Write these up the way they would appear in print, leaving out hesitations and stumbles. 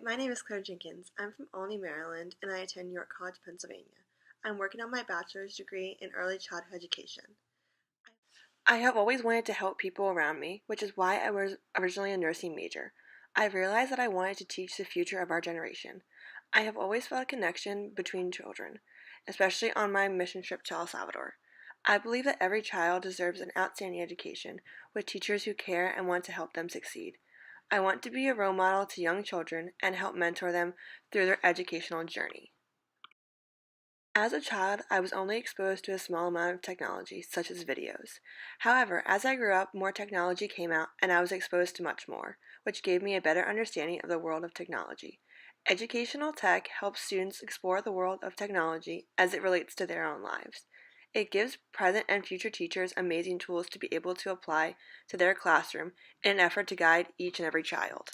My name is Claire Jenkins. I'm from Olney, Maryland, and I attend York College, Pennsylvania. I'm working on my bachelor's degree in early childhood education. I have always wanted to help people around me, which is why I was originally a nursing major. I realized that I wanted to teach the future of our generation. I have always felt a connection between children, especially on my mission trip to El Salvador. I believe that every child deserves an outstanding education with teachers who care and want to help them succeed. I want to be a role model to young children and help mentor them through their educational journey. As a child, I was only exposed to a small amount of technology, such as videos. However, as I grew up, more technology came out and I was exposed to much more, which gave me a better understanding of the world of technology. Educational tech helps students explore the world of technology as it relates to their own lives. It gives present and future teachers amazing tools to be able to apply to their classroom in an effort to guide each and every child.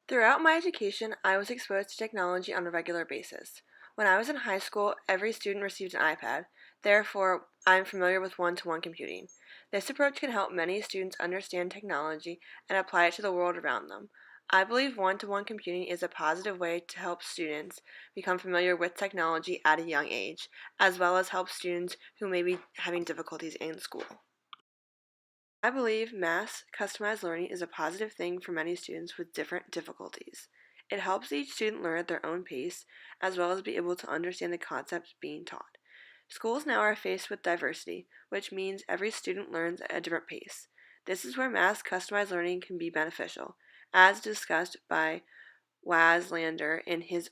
Throughout my education, I was exposed to technology on a regular basis. When I was in high school, every student received an iPad. Therefore, I am familiar with one-to-one computing. This approach can help many students understand technology and apply it to the world around them. I believe one-to-one computing is a positive way to help students become familiar with technology at a young age, as well as help students who may be having difficulties in school. I believe mass customized learning is a positive thing for many students with different difficulties. It helps each student learn at their own pace, as well as be able to understand the concepts being taught. Schools now are faced with diversity, which means every student learns at a different pace. This is where mass customized learning can be beneficial, as discussed by Waz Lander in his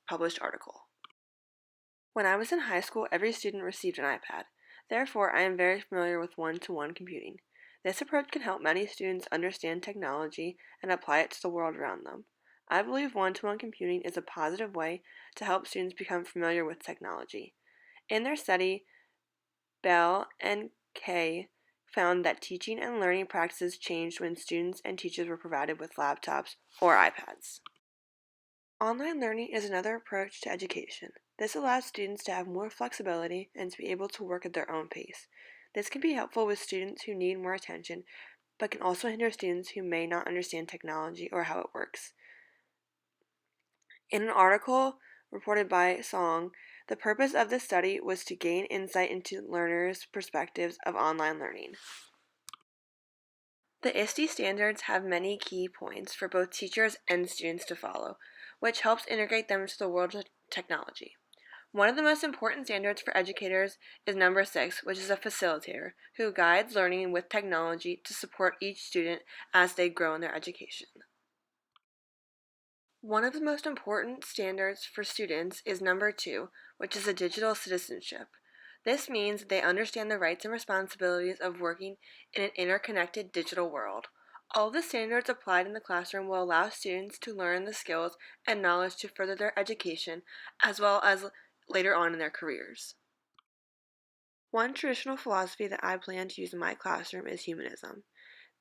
published article. When I was in high school, every student received an iPad. Therefore, I am very familiar with one-to-one computing. This approach can help many students understand technology and apply it to the world around them. I believe one-to-one computing is a positive way to help students become familiar with technology. In their study, Bell and Kay found that teaching and learning practices changed when students and teachers were provided with laptops or iPads. Online learning is another approach to education. This allows students to have more flexibility and to be able to work at their own pace. This can be helpful with students who need more attention, but can also hinder students who may not understand technology or how it works. In an article reported by Song, the purpose of this study was to gain insight into learners' perspectives of online learning. The ISTE standards have many key points for both teachers and students to follow, which helps integrate them into the world of technology. One of the most important standards for educators is number 6, which is a facilitator who guides learning with technology to support each student as they grow in their education. One of the most important standards for students is number 2, which is a digital citizenship. This means they understand the rights and responsibilities of working in an interconnected digital world. All the standards applied in the classroom will allow students to learn the skills and knowledge to further their education as well as later on in their careers. One traditional philosophy that I plan to use in my classroom is humanism.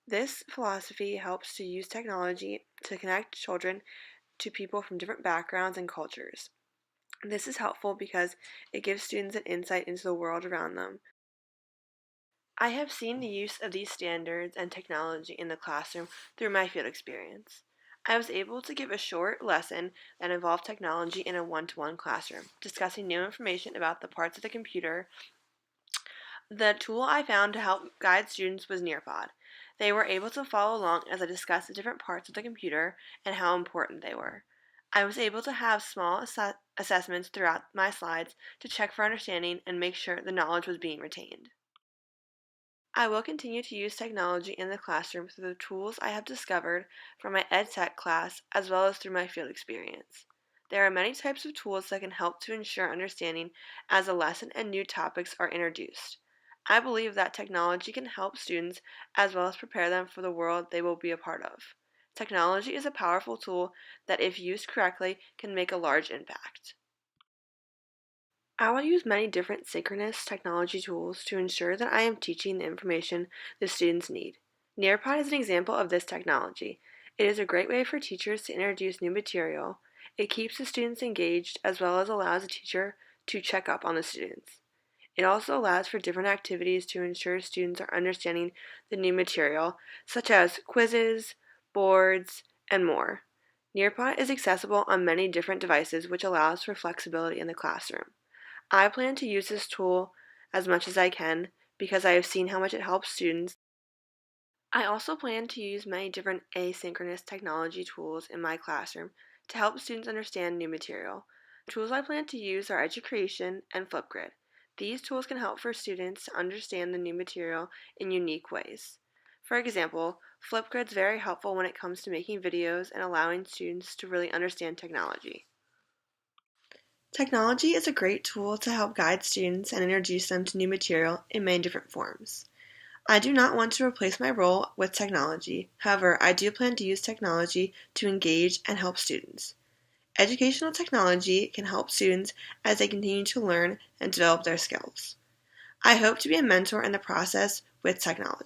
This philosophy helps to use technology to connect children to people from different backgrounds and cultures. This is helpful because it gives students an insight into the world around them. I have seen the use of these standards and technology in the classroom through my field experience. I was able to give a short lesson that involved technology in a one-to-one classroom, discussing new information about the parts of the computer. The tool I found to help guide students was Nearpod. They were able to follow along as I discussed the different parts of the computer and how important they were. I was able to have small assessments throughout my slides to check for understanding and make sure the knowledge was being retained. I will continue to use technology in the classroom through the tools I have discovered from my EdTech class as well as through my field experience. There are many types of tools that can help to ensure understanding as a lesson and new topics are introduced. I believe that technology can help students as well as prepare them for the world they will be a part of. Technology is a powerful tool that, if used correctly, can make a large impact. I will use many different synchronous technology tools to ensure that I am teaching the information the students need. Nearpod is an example of this technology. It is a great way for teachers to introduce new material. It keeps the students engaged as well as allows the teacher to check up on the students. It also allows for different activities to ensure students are understanding the new material, such as quizzes, boards, and more. Nearpod is accessible on many different devices, which allows for flexibility in the classroom. I plan to use this tool as much as I can because I have seen how much it helps students. I also plan to use many different asynchronous technology tools in my classroom to help students understand new material. The tools I plan to use are Educreation and Flipgrid. These tools can help for students to understand the new material in unique ways. For example, Flipgrid is very helpful when it comes to making videos and allowing students to really understand technology. Technology is a great tool to help guide students and introduce them to new material in many different forms. I do not want to replace my role with technology. However, I do plan to use technology to engage and help students. Educational technology can help students as they continue to learn and develop their skills. I hope to be a mentor in the process with technology.